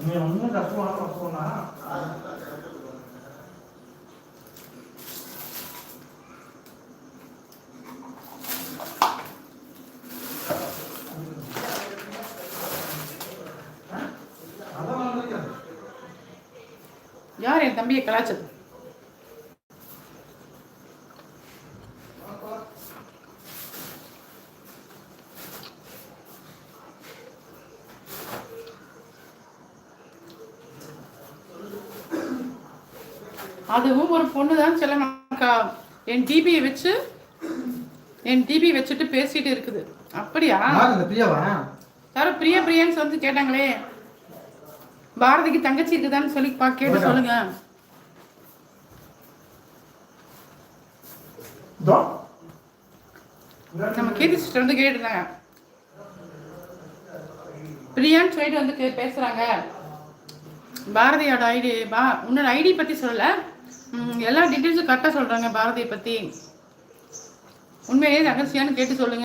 நீ ஒன்றும் கஷ்டமான போனா யார் என் தம்பியை கலாச்சது? அதுவும் ஒரு பொண்ணு தான் செல்லமாக்கா. என் டிபியை வச்சுட்டு பேசிட்டு இருக்குது. அப்படியா? யாரோ பிரியான்னு வந்து கேட்டாங்களே, பாரதிக்கு தங்கச்சி இருக்குதான்னு சொல்லி கேட்டு சொல்லுங்க. நம்ம கீர்த்தி சிஸ்டர் வந்து கேட்டுருந்தாங்க, பிரியான்னு சொல்லிட்டு வந்து பேசுறாங்க. பாரதியோட ஐடி உன்னோட ஐடி பத்தி சொல்லல, எல்லா டீட்டெயில்ஸும் கரெக்டாக சொல்றாங்க. பாரதியை பத்தி உண்மையிலேயே ரகசியான்னு கேட்டு சொல்லுங்க.